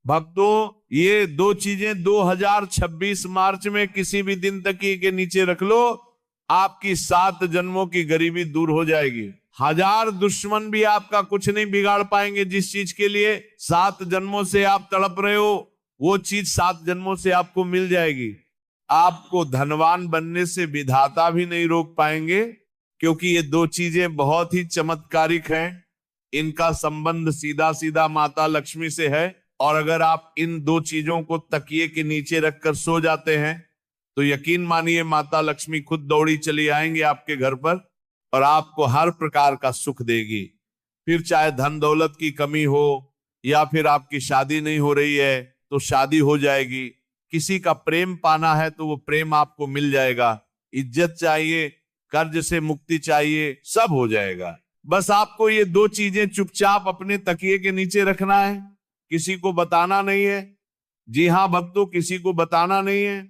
भक्तों, ये दो चीजें 2026 मार्च में किसी भी दिन तकिए के नीचे रख लो, आपकी 7 जन्मों की गरीबी दूर हो जाएगी। 1000 दुश्मन भी आपका कुछ नहीं बिगाड़ पाएंगे। जिस चीज के लिए 7 जन्मों से आप तड़प रहे हो, वो चीज 7 जन्मों से आपको मिल जाएगी। आपको धनवान बनने से विधाता भी नहीं रोक पाएंगे, क्योंकि ये दो चीजें बहुत ही चमत्कारिक हैं। इनका संबंध सीधा सीधा माता लक्ष्मी से है। और अगर आप इन दो चीजों को तकिए के नीचे रखकर सो जाते हैं, तो यकीन मानिए माता लक्ष्मी खुद दौड़ी चली आएंगे आपके घर पर और आपको हर प्रकार का सुख देगी। फिर चाहे धन दौलत की कमी हो या फिर आपकी शादी नहीं हो रही है तो शादी हो जाएगी। किसी का प्रेम पाना है तो वो प्रेम आपको मिल जाएगा। इज्जत चाहिए, कर्ज से मुक्ति चाहिए, सब हो जाएगा। बस आपको ये दो चीजें चुपचाप अपने तकिए के नीचे रखना है, किसी को बताना नहीं है। जी हाँ भक्तों, किसी को बताना नहीं है।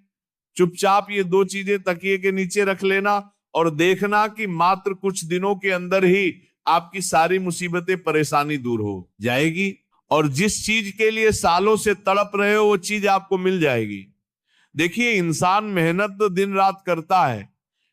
चुपचाप ये दो चीजें तकिए के नीचे रख लेना और देखना कि मात्र कुछ दिनों के अंदर ही आपकी सारी मुसीबतें परेशानी दूर हो जाएगी और जिस चीज के लिए सालों से तड़प रहे हो वो चीज आपको मिल जाएगी। देखिए, इंसान मेहनत तो दिन रात करता है,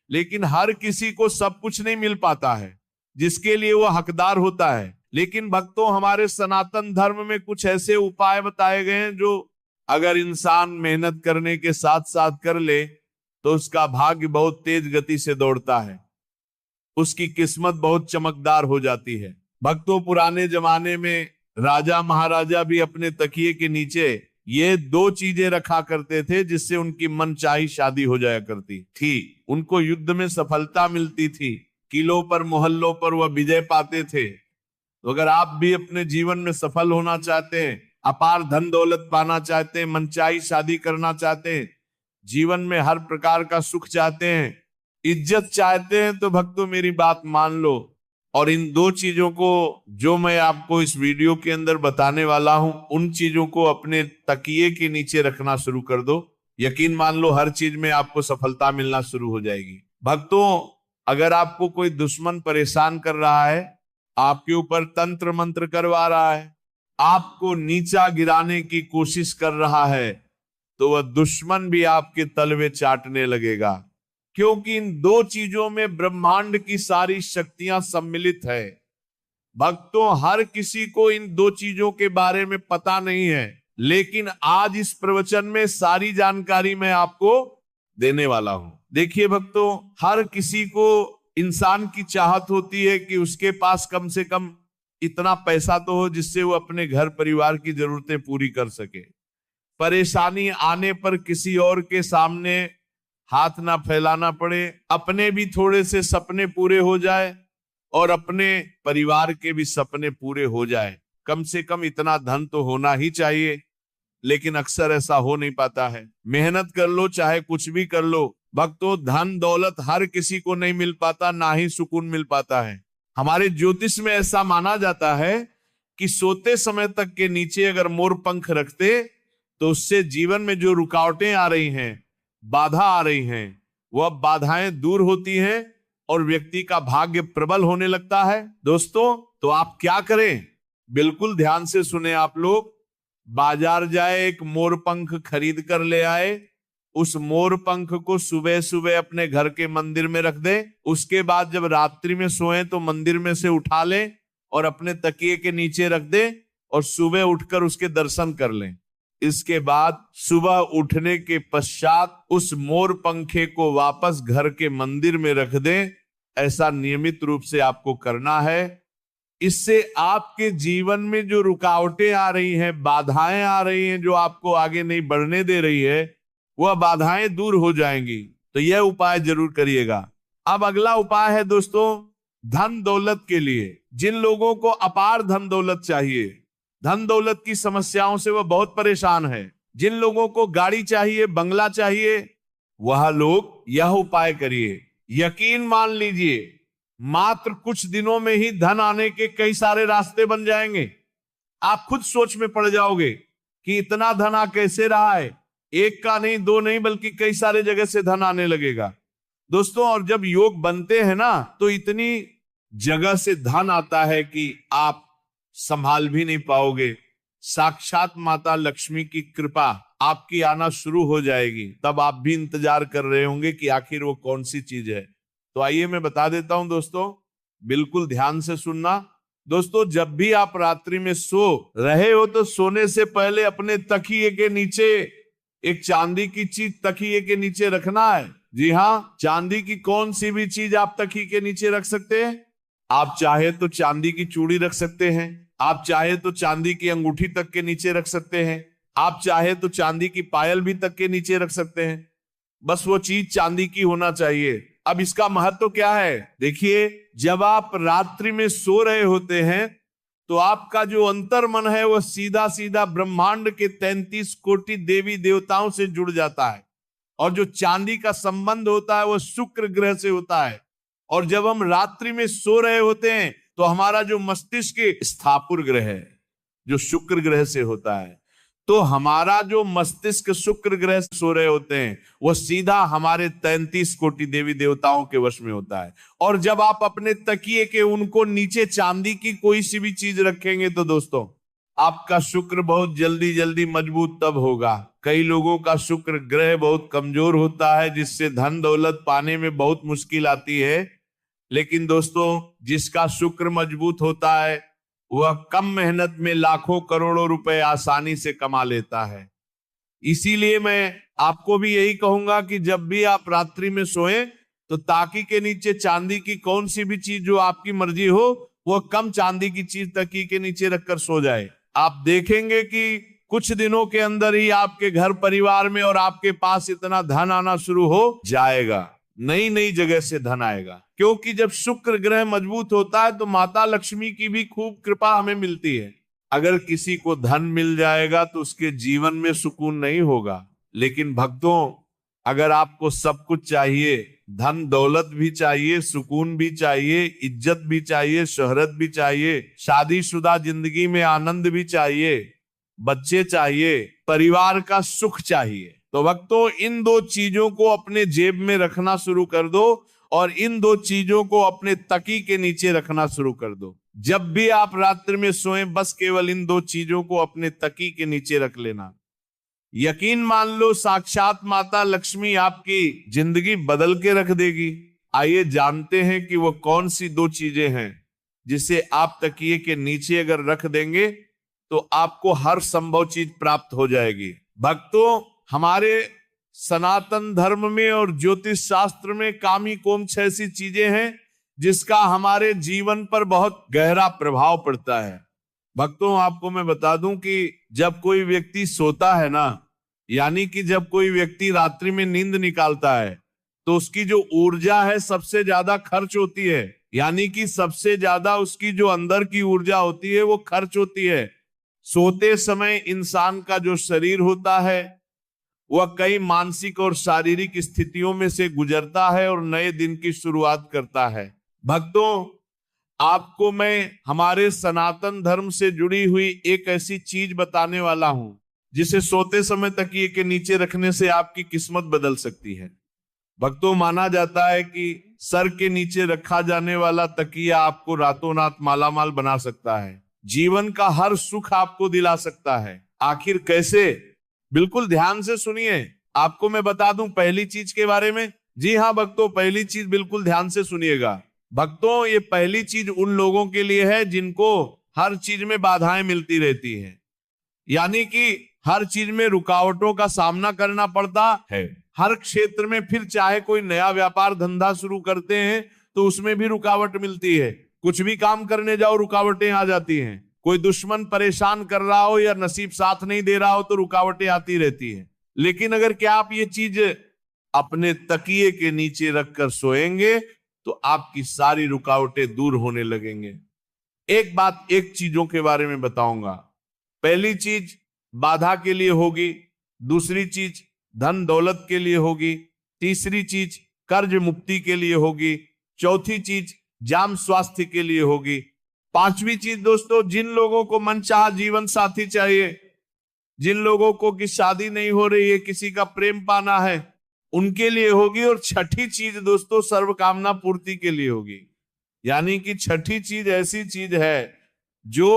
लेकिन हर किसी को सब कुछ नहीं मिल पाता है जिसके लिए वो हकदार होता है। लेकिन भक्तों, हमारे सनातन धर्म में कुछ ऐसे उपाय बताए गए हैं जो अगर इंसान मेहनत करने के साथ साथ कर ले तो उसका भाग्य बहुत तेज गति से दौड़ता है, उसकी किस्मत बहुत चमकदार हो जाती है। भक्तों, पुराने जमाने में राजा महाराजा भी अपने तकिए के नीचे ये दो चीजें रखा करते थे जिससे उनकी मनचाही शादी हो जाया करती थी। उनको युद्ध में सफलता मिलती थी, किलों पर मोहल्लों पर वह विजय पाते थे। तो अगर आप भी अपने जीवन में सफल होना चाहते हैं, अपार धन दौलत पाना चाहते हैं, मनचाही शादी करना चाहते हैं, जीवन में हर प्रकार का सुख चाहते हैं, इज्जत चाहते हैं, तो भक्तों मेरी बात मान लो और इन दो चीजों को जो मैं आपको इस वीडियो के अंदर बताने वाला हूं, उन चीजों को अपने तकिए के नीचे रखना शुरू कर दो। यकीन मान लो हर चीज में आपको सफलता मिलना शुरू हो जाएगी। भक्तों, अगर आपको कोई दुश्मन परेशान कर रहा है, आपके ऊपर तंत्र मंत्र करवा रहा है, आपको नीचा गिराने की कोशिश कर रहा है, तो वह दुश्मन भी आपके तलवे चाटने लगेगा, क्योंकि इन दो चीजों में ब्रह्मांड की सारी शक्तियां सम्मिलित है। भक्तों, हर किसी को इन दो चीजों के बारे में पता नहीं है, लेकिन आज इस प्रवचन में सारी जानकारी मैं आपको देने वाला हूं। देखिए भक्तों, हर किसी को इंसान की चाहत होती है कि उसके पास कम से कम इतना पैसा तो हो जिससे वो अपने घर परिवार की जरूरतें पूरी कर सके। परेशानी आने पर किसी और के सामने हाथ ना फैलाना पड़े, अपने भी थोड़े से सपने पूरे हो जाए और अपने परिवार के भी सपने पूरे हो जाए। कम से कम इतना धन तो होना ही चाहिए, लेकिन अक्सर ऐसा हो नहीं पाता है। मेहनत कर लो, चाहे कुछ भी कर लो भक्तों, धन दौलत हर किसी को नहीं मिल पाता, ना ही सुकून मिल पाता है। हमारे ज्योतिष में ऐसा माना जाता है कि सोते समय तक के नीचे अगर मोर पंख रखते तो उससे जीवन में जो रुकावटें आ रही हैं, बाधा आ रही हैं, वह बाधाएं दूर होती हैं और व्यक्ति का भाग्य प्रबल होने लगता है। दोस्तों, तो आप क्या करें, बिल्कुल ध्यान से सुने आप लोग। बाजार जाए, एक मोर पंख खरीद कर ले आए, उस मोर पंख को सुबह सुबह अपने घर के मंदिर में रख दे। उसके बाद जब रात्रि में सोए तो मंदिर में से उठा ले और अपने तकिए के नीचे रख दे और सुबह उठकर उसके दर्शन कर लें। इसके बाद सुबह उठने के पश्चात उस मोर पंखे को वापस घर के मंदिर में रख दें। ऐसा नियमित रूप से आपको करना है। इससे आपके जीवन में जो रुकावटें आ रही हैं, बाधाएं आ रही हैं, जो आपको आगे नहीं बढ़ने दे रही है, वह बाधाएं दूर हो जाएंगी। तो यह उपाय जरूर करिएगा। अब अगला उपाय है दोस्तों, धन दौलत के लिए। जिन लोगों को अपार धन दौलत चाहिए, धन दौलत की समस्याओं से वह बहुत परेशान है, जिन लोगों को गाड़ी चाहिए, बंगला चाहिए, वह लोग यह उपाय करिए। यकीन मान लीजिए, मात्र कुछ दिनों में ही धन आने के कई सारे रास्ते बन जाएंगे। आप खुद सोच में पड़ जाओगे कि इतना धन आ कैसे रहा है। एक का नहीं, दो नहीं, बल्कि कई सारे जगह से धन आने लगेगा दोस्तों। और जब योग बनते हैं ना, तो इतनी जगह से धन आता है कि आप संभाल भी नहीं पाओगे। साक्षात माता लक्ष्मी की कृपा आपकी आना शुरू हो जाएगी। तब आप भी इंतजार कर रहे होंगे कि आखिर वो कौन सी चीज है। तो आइए मैं बता देता हूं दोस्तों, बिल्कुल ध्यान से सुनना। दोस्तों, जब भी आप रात्रि में सो रहे हो तो सोने से पहले अपने तकिए के नीचे एक चांदी की चीज तकिए के नीचे रखना है। जी हाँ, चांदी की कौन सी भी चीज आप तकिए के नीचे रख सकते हैं। आप चाहे तो चांदी की चूड़ी रख सकते हैं, आप चाहे तो चांदी की अंगूठी तक के नीचे रख सकते हैं, आप चाहे तो चांदी की पायल भी तक के नीचे रख सकते हैं। बस वो चीज चांदी की होना चाहिए। अब इसका महत्व क्या है, देखिए, जब आप रात्रि में सो रहे होते हैं तो आपका जो अंतर मन है वो सीधा सीधा ब्रह्मांड के 33 कोटि देवी देवताओं से जुड़ जाता है। और जो चांदी का संबंध होता है वो शुक्र ग्रह से होता है। और जब हम रात्रि में सो रहे होते हैं तो हमारा जो मस्तिष्क स्थापुर ग्रह है जो शुक्र ग्रह से होता है, तो हमारा जो मस्तिष्क शुक्र ग्रह से सो रहे होते हैं वो सीधा हमारे 33 कोटि देवी देवताओं के वश में होता है। और जब आप अपने तकिए के उनको नीचे चांदी की कोई सी भी चीज रखेंगे तो दोस्तों आपका शुक्र बहुत जल्दी जल्दी मजबूत तब होगा। कई लोगों का शुक्र ग्रह बहुत कमजोर होता है जिससे धन दौलत पाने में बहुत मुश्किल आती है। लेकिन दोस्तों, जिसका शुक्र मजबूत होता है वह कम मेहनत में लाखों करोड़ों रुपए आसानी से कमा लेता है। इसीलिए मैं आपको भी यही कहूंगा कि जब भी आप रात्रि में सोएं तो ताकी के नीचे चांदी की कौन सी भी चीज जो आपकी मर्जी हो वह कम चांदी की चीज तकिए के नीचे रखकर सो जाए। आप देखेंगे कि कुछ दिनों के अंदर ही आपके घर परिवार में और आपके पास इतना धन आना शुरू हो जाएगा, नई नई जगह से धन आएगा। क्योंकि जब शुक्र ग्रह मजबूत होता है तो माता लक्ष्मी की भी खूब कृपा हमें मिलती है। अगर किसी को धन मिल जाएगा तो उसके जीवन में सुकून नहीं होगा। लेकिन भक्तों, अगर आपको सब कुछ चाहिए, धन दौलत भी चाहिए, सुकून भी चाहिए, इज्जत भी चाहिए, शोहरत भी चाहिए, शादीशुदा जिंदगी में आनंद भी चाहिए, बच्चे चाहिए, परिवार का सुख चाहिए, तो भक्तों इन दो चीजों को अपने जेब में रखना शुरू कर दो और इन दो चीजों को अपने तकी के नीचे रखना शुरू कर दो। जब भी आप रात्रि में सोएं बस केवल इन दो चीजों को अपने तकी के नीचे रख लेना। यकीन मान लो साक्षात माता लक्ष्मी आपकी जिंदगी बदल के रख देगी। आइए जानते हैं कि वो कौन सी दो चीजें हैं जिसे आप तकिए के नीचे अगर रख देंगे तो आपको हर संभव चीज प्राप्त हो जाएगी। भक्तों, हमारे सनातन धर्म में और ज्योतिष शास्त्र में कामी कोम्छ ऐसी चीजें हैं जिसका हमारे जीवन पर बहुत गहरा प्रभाव पड़ता है। भक्तों, आपको मैं बता दूं कि जब कोई व्यक्ति सोता है ना, यानी कि जब कोई व्यक्ति रात्रि में नींद निकालता है तो उसकी जो ऊर्जा है सबसे ज्यादा खर्च होती है। यानी कि सबसे ज्यादा उसकी जो अंदर की ऊर्जा होती है वो खर्च होती है। सोते समय इंसान का जो शरीर होता है वह कई मानसिक और शारीरिक स्थितियों में से गुजरता है और नए दिन की शुरुआत करता है। भक्तों, आपको मैं हमारे सनातन धर्म से जुड़ी हुई एक ऐसी चीज बताने वाला हूं जिसे सोते समय तकिए के नीचे रखने से आपकी किस्मत बदल सकती है। भक्तों, माना जाता है कि सर के नीचे रखा जाने वाला तकिया आपको रातों रात मालामाल बना सकता है, जीवन का हर सुख आपको दिला सकता है। आखिर कैसे? बिल्कुल ध्यान से सुनिए, आपको मैं बता दूं पहली चीज के बारे में। जी हाँ भक्तों, पहली चीज बिल्कुल ध्यान से सुनिएगा। भक्तों, ये पहली चीज उन लोगों के लिए है जिनको हर चीज में बाधाएं मिलती रहती है, यानी कि हर चीज में रुकावटों का सामना करना पड़ता है। हर क्षेत्र में, फिर चाहे कोई नया व्यापार धंधा शुरू करते हैं तो उसमें भी रुकावट मिलती है। कुछ भी काम करने जाओ रुकावटें आ जाती हैं। कोई दुश्मन परेशान कर रहा हो या नसीब साथ नहीं दे रहा हो तो रुकावटें आती रहती है। लेकिन अगर क्या आप ये चीज अपने तकिए के नीचे रखकर सोएंगे तो आपकी सारी रुकावटें दूर होने लगेंगे। एक बात, एक चीजों के बारे में बताऊंगा। पहली चीज बाधा के लिए होगी, दूसरी चीज धन दौलत के लिए होगी, तीसरी चीज कर्ज मुक्ति के लिए होगी, चौथी चीज जाम स्वास्थ्य के लिए होगी, पांचवी चीज दोस्तों, जिन लोगों को मनचाहा जीवन साथी चाहिए, जिन लोगों को कि शादी नहीं हो रही है, किसी का प्रेम पाना है, उनके लिए होगी। और छठी चीज दोस्तों सर्व कामना पूर्ति के लिए होगी। यानी कि छठी चीज ऐसी चीज है जो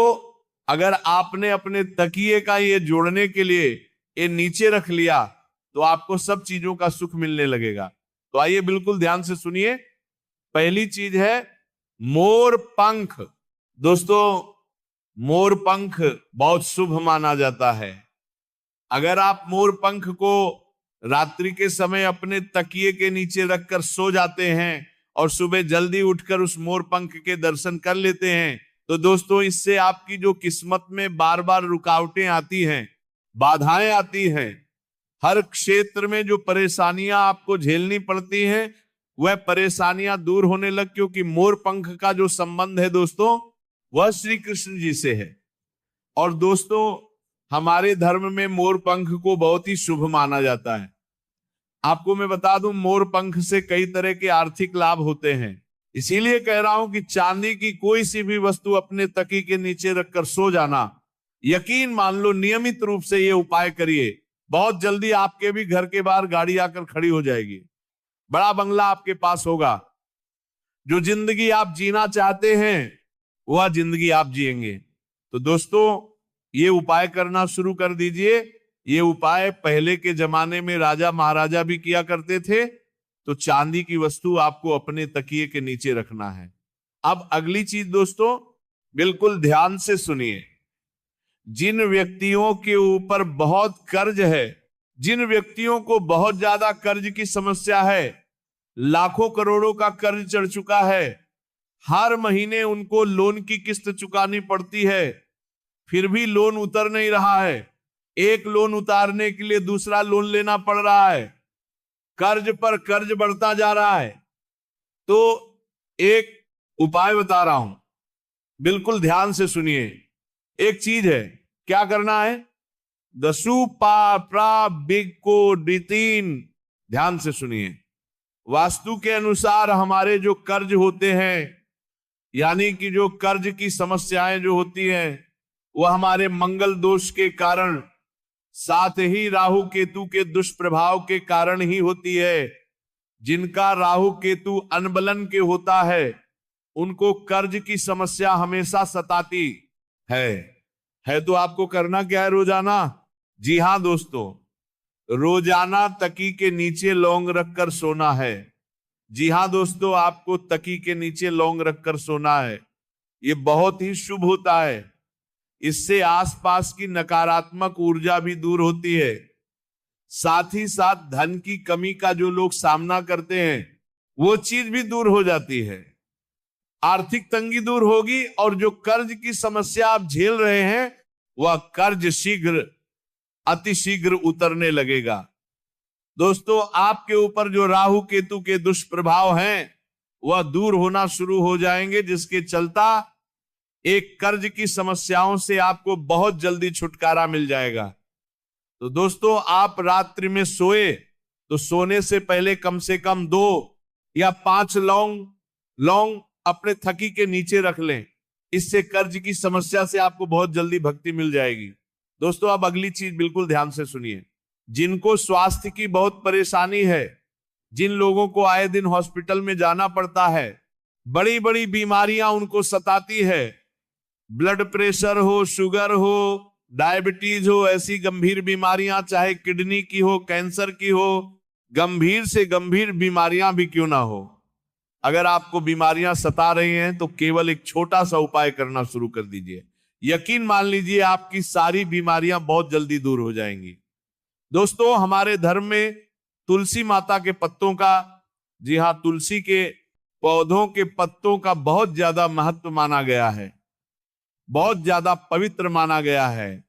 अगर आपने अपने तकिए का ये जोड़ने के लिए ये नीचे रख लिया तो आपको सब चीजों का सुख मिलने लगेगा। तो आइए बिल्कुल ध्यान से सुनिए। पहली चीज है मोर पंख। दोस्तों, मोर पंख बहुत शुभ माना जाता है। अगर आप मोर पंख को रात्रि के समय अपने तकिए के नीचे रखकर सो जाते हैं और सुबह जल्दी उठकर उस मोर पंख के दर्शन कर लेते हैं, तो दोस्तों इससे आपकी जो किस्मत में बार बार रुकावटें आती हैं, बाधाएं आती हैं, हर क्षेत्र में जो परेशानियां आपको झेलनी पड़ती हैं, वह परेशानियां दूर होने लग, क्योंकि मोर पंख का जो संबंध है दोस्तों वह श्री कृष्ण जी से है। और दोस्तों हमारे धर्म में मोर पंख को बहुत ही शुभ माना जाता है। आपको मैं बता दूं, मोर पंख से कई तरह के आर्थिक लाभ होते हैं। इसीलिए कह रहा हूं कि चांदी की कोई सी भी वस्तु अपने तकिए के नीचे रखकर सो जाना, यकीन मान लो नियमित रूप से ये उपाय करिए, बहुत जल्दी आपके भी घर के बाहर गाड़ी आकर खड़ी हो जाएगी, बड़ा बंगला आपके पास होगा। जो जिंदगी आप जीना चाहते हैं वह जिंदगी आप जिएंगे। तो दोस्तों ये उपाय करना शुरू कर दीजिए। ये उपाय पहले के जमाने में राजा महाराजा भी किया करते थे। तो चांदी की वस्तु आपको अपने तकिए के नीचे रखना है। अब अगली चीज दोस्तों बिल्कुल ध्यान से सुनिए। जिन व्यक्तियों के ऊपर बहुत कर्ज है, जिन व्यक्तियों को बहुत ज्यादा कर्ज की समस्या है, लाखों करोड़ों का कर्ज चढ़ चुका है, हर महीने उनको लोन की किस्त चुकानी पड़ती है, फिर भी लोन उतर नहीं रहा है, एक लोन उतारने के लिए दूसरा लोन लेना पड़ रहा है, कर्ज पर कर्ज बढ़ता जा रहा है, तो एक उपाय बता रहा हूं, बिल्कुल ध्यान से सुनिए। एक चीज है, क्या करना है? दसु पा प्रा बिग को डितीन। ध्यान से सुनिए। वास्तु के अनुसार हमारे जो कर्ज होते हैं, यानी कि जो कर्ज की समस्याएं जो होती हैं, वह हमारे मंगल दोष के कारण, साथ ही राहु केतु के दुष्प्रभाव के कारण ही होती है। जिनका राहु केतु अनबलन के होता है उनको कर्ज की समस्या हमेशा सताती है। तो आपको करना क्या है रोजाना? जी हां दोस्तों, रोजाना तकी के नीचे लौंग रखकर सोना है। जी हां दोस्तों, आपको तकी के नीचे लौंग रखकर सोना है। ये बहुत ही शुभ होता है। इससे आसपास की नकारात्मक ऊर्जा भी दूर होती है। साथ ही साथ धन की कमी का जो लोग सामना करते हैं वो चीज भी दूर हो जाती है। आर्थिक तंगी दूर होगी और जो कर्ज की समस्या आप झेल रहे हैं वह कर्ज शीघ्र, अतिशीघ्र उतरने लगेगा। दोस्तों आपके ऊपर जो राहु केतु के दुष्प्रभाव हैं वह दूर होना शुरू हो जाएंगे, जिसके चलता एक कर्ज की समस्याओं से आपको बहुत जल्दी छुटकारा मिल जाएगा। तो दोस्तों आप रात्रि में सोए तो सोने से पहले कम से कम 2 या 5 लौंग अपने थकी के नीचे रख लें। इससे कर्ज की समस्या से आपको बहुत जल्दी भक्ति मिल जाएगी। दोस्तों अब अगली चीज बिल्कुल ध्यान से सुनिए। जिनको स्वास्थ्य की बहुत परेशानी है, जिन लोगों को आए दिन हॉस्पिटल में जाना पड़ता है, बड़ी बड़ी बीमारियां उनको सताती है, ब्लड प्रेशर हो, शुगर हो, डायबिटीज हो, ऐसी गंभीर बीमारियां, चाहे किडनी की हो, कैंसर की हो, गंभीर से गंभीर बीमारियां भी क्यों ना हो, अगर आपको बीमारियां सता रही हैं तो केवल एक छोटा सा उपाय करना शुरू कर दीजिए। यकीन मान लीजिए आपकी सारी बीमारियां बहुत जल्दी दूर हो जाएंगी। दोस्तों हमारे धर्म में तुलसी माता के पत्तों का, जी हां, तुलसी के पौधों के पत्तों का बहुत ज्यादा महत्व माना गया है, बहुत ज्यादा पवित्र माना गया है,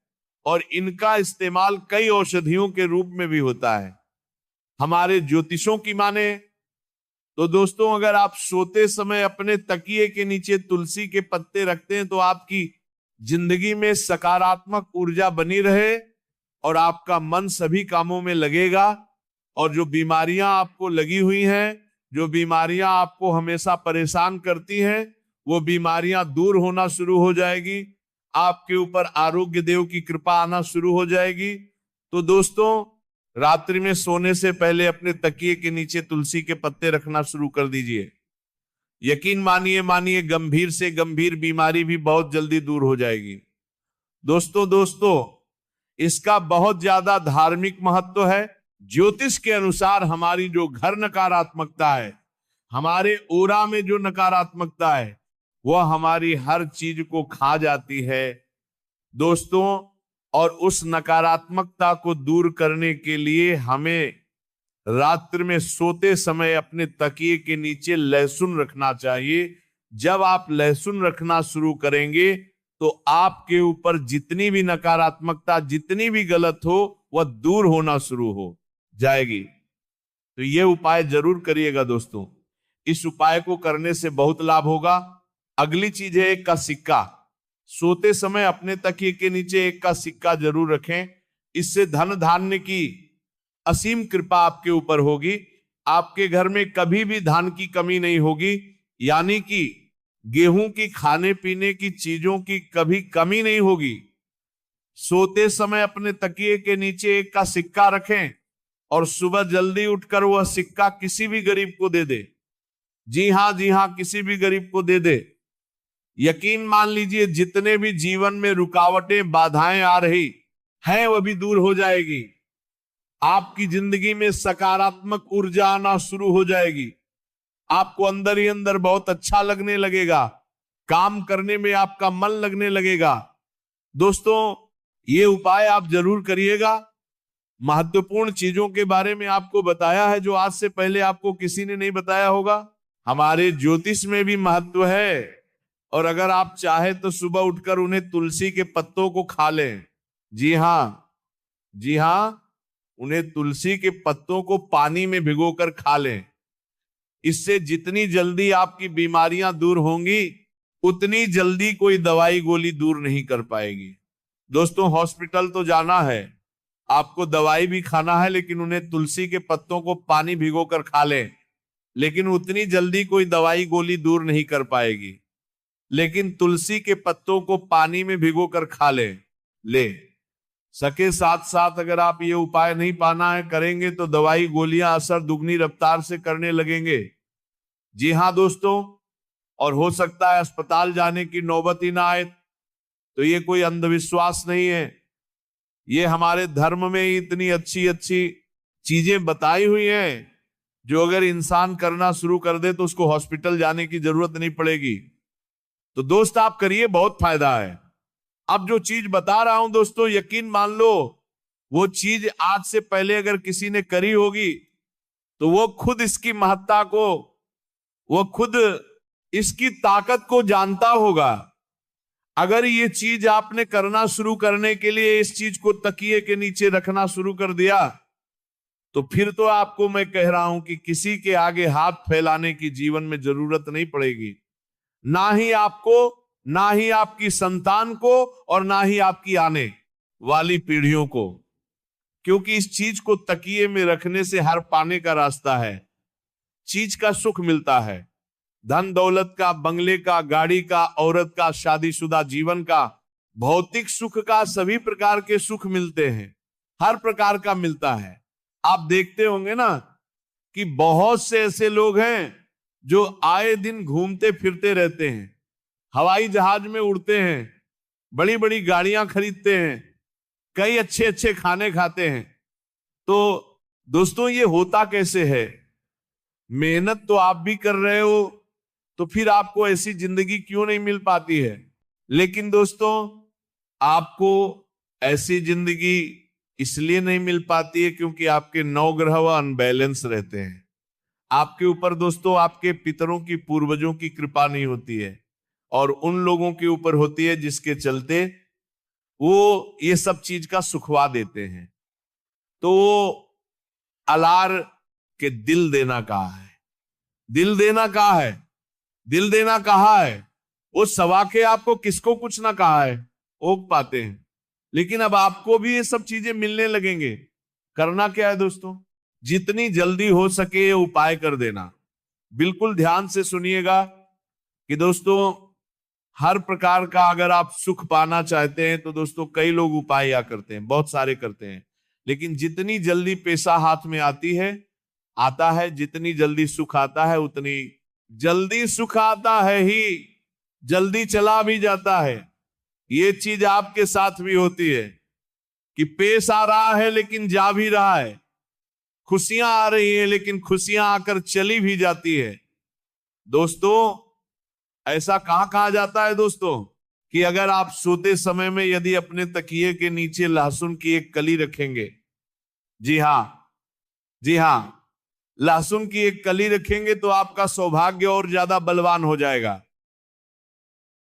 और इनका इस्तेमाल कई औषधियों के रूप में भी होता है। हमारे ज्योतिषों की माने तो दोस्तों अगर आप सोते समय अपने तकिए के नीचे तुलसी के पत्ते रखते हैं तो आपकी जिंदगी में सकारात्मक ऊर्जा बनी रहे और आपका मन सभी कामों में लगेगा, और जो बीमारियां आपको लगी हुई हैं, जो बीमारियां आपको हमेशा परेशान करती हैं, वो बीमारियां दूर होना शुरू हो जाएगी। आपके ऊपर आरोग्य देव की कृपा आना शुरू हो जाएगी। तो दोस्तों रात्रि में सोने से पहले अपने तकिए के नीचे तुलसी के पत्ते रखना शुरू कर दीजिए। यकीन मानिए गंभीर से गंभीर बीमारी भी बहुत जल्दी दूर हो जाएगी। दोस्तों इसका बहुत ज्यादा धार्मिक महत्व है। ज्योतिष के अनुसार हमारी जो घर नकारात्मकता है, हमारे ओरा में जो नकारात्मकता है, वह हमारी हर चीज को खा जाती है दोस्तों। और उस नकारात्मकता को दूर करने के लिए हमें रात्रि में सोते समय अपने तकिए के नीचे लहसुन रखना चाहिए। जब आप लहसुन रखना शुरू करेंगे तो आपके ऊपर जितनी भी नकारात्मकता, जितनी भी गलत हो, वह दूर होना शुरू हो जाएगी। तो यह उपाय जरूर करिएगा दोस्तों। इस उपाय को करने से बहुत लाभ होगा। अगली चीज है 1 का सिक्का। सोते समय अपने तकिए के नीचे 1 का सिक्का जरूर रखें। इससे धन धान्य की असीम कृपा आपके ऊपर होगी। आपके घर में कभी भी धान की कमी नहीं होगी, यानी कि गेहूं की, खाने पीने की चीजों की कभी कमी नहीं होगी। सोते समय अपने तकिए के नीचे 1 का सिक्का रखें और सुबह जल्दी उठकर वह सिक्का किसी भी गरीब को दे दे। जी हां, किसी भी गरीब को दे दे। यकीन मान लीजिए जितने भी जीवन में रुकावटें, बाधाएं आ रही हैं, वह भी दूर हो जाएगी। आपकी जिंदगी में सकारात्मक ऊर्जा आना शुरू हो जाएगी। आपको अंदर ही अंदर बहुत अच्छा लगने लगेगा। काम करने में आपका मन लगने लगेगा। दोस्तों ये उपाय आप जरूर करिएगा। महत्वपूर्ण चीजों के बारे में आपको बताया है जो आज से पहले आपको किसी ने नहीं बताया होगा। हमारे ज्योतिष में भी महत्व है। और अगर आप चाहे तो सुबह उठकर उन्हें तुलसी के पत्तों को खा लें। जी हां, उन्हें तुलसी के पत्तों को पानी में भिगोकर खा लें। इससे जितनी जल्दी आपकी बीमारियां दूर होंगी, उतनी जल्दी कोई दवाई गोली दूर नहीं कर पाएगी। दोस्तों हॉस्पिटल तो जाना है, आपको दवाई भी खाना है, लेकिन उन्हें तुलसी के पत्तों को पानी भिगोकर खा लें। लेकिन उतनी जल्दी कोई दवाई गोली दूर नहीं कर पाएगी। लेकिन तुलसी के पत्तों को पानी में भिगोकर खा ले सके। साथ साथ अगर आप ये उपाय नहीं पाना है करेंगे तो दवाई गोलियां असर दुगनी रफ्तार से करने लगेंगे। जी हां दोस्तों, और हो सकता है अस्पताल जाने की नौबत ही ना आए। तो ये कोई अंधविश्वास नहीं है, ये हमारे धर्म में इतनी अच्छी अच्छी चीजें बताई हुई हैं जो अगर इंसान करना शुरू कर दे तो उसको हॉस्पिटल जाने की जरूरत नहीं पड़ेगी। तो दोस्त आप करिए, बहुत फायदा है। अब जो चीज बता रहा हूं दोस्तों, यकीन मान लो वो चीज आज से पहले अगर किसी ने करी होगी तो वो खुद इसकी महत्ता को, वो खुद इसकी ताकत को जानता होगा। अगर ये चीज आपने करना शुरू करने के लिए इस चीज को तकिए के नीचे रखना शुरू कर दिया तो फिर तो आपको मैं कह रहा हूं कि किसी के आगे हाथ फैलाने की जीवन में जरूरत नहीं पड़ेगी। ना ही आपको, ना ही आपकी संतान को, और ना ही आपकी आने वाली पीढ़ियों को। क्योंकि इस चीज को तकिए में रखने से हर पाने का रास्ता है। चीज का सुख मिलता है, धन दौलत का, बंगले का, गाड़ी का, औरत का, शादीशुदा जीवन का, भौतिक सुख का, सभी प्रकार के सुख मिलते हैं, हर प्रकार का मिलता है। आप देखते होंगे ना कि बहुत से ऐसे लोग हैं जो आए दिन घूमते फिरते रहते हैं, हवाई जहाज में उड़ते हैं, बड़ी बड़ी गाड़ियां खरीदते हैं, कई अच्छे अच्छे खाने खाते हैं। तो दोस्तों ये होता कैसे है? मेहनत तो आप भी कर रहे हो, तो फिर आपको ऐसी जिंदगी क्यों नहीं मिल पाती है? लेकिन दोस्तों आपको ऐसी जिंदगी इसलिए नहीं मिल पाती है क्योंकि आपके 9 ग्रह अनबैलेंस रहते हैं। आपके ऊपर दोस्तों आपके पितरों की, पूर्वजों की कृपा नहीं होती है, और उन लोगों के ऊपर होती है जिसके चलते वो ये सब चीज का सुखवा देते हैं। तो अलार के दिल देना कहा है, दिल देना कहा है, दिल देना कहा है। वो सवा के आपको किसको कुछ ना कहा है, ओक पाते हैं। लेकिन अब आपको भी ये सब चीजें मिलने लगेंगे। करना क्या है दोस्तों? जितनी जल्दी हो सके ये उपाय कर देना। बिल्कुल ध्यान से सुनिएगा कि दोस्तों हर प्रकार का अगर आप सुख पाना चाहते हैं तो दोस्तों कई लोग उपाय या करते हैं, बहुत सारे करते हैं, लेकिन जितनी जल्दी पैसा हाथ में आता है, जितनी जल्दी सुख आता है उतनी जल्दी सुख आता है ही, जल्दी चला भी जाता है। ये चीज आपके साथ भी होती है कि पेश आ रहा है लेकिन जा भी रहा है, खुशियां आ रही हैं लेकिन खुशियां आकर चली भी जाती है। दोस्तों, ऐसा कहां कहा जाता है दोस्तों कि अगर आप सोते समय में यदि अपने तकिए के नीचे लहसुन की एक कली रखेंगे, जी हां, जी हां, लहसुन की एक कली रखेंगे तो आपका सौभाग्य और ज्यादा बलवान हो जाएगा।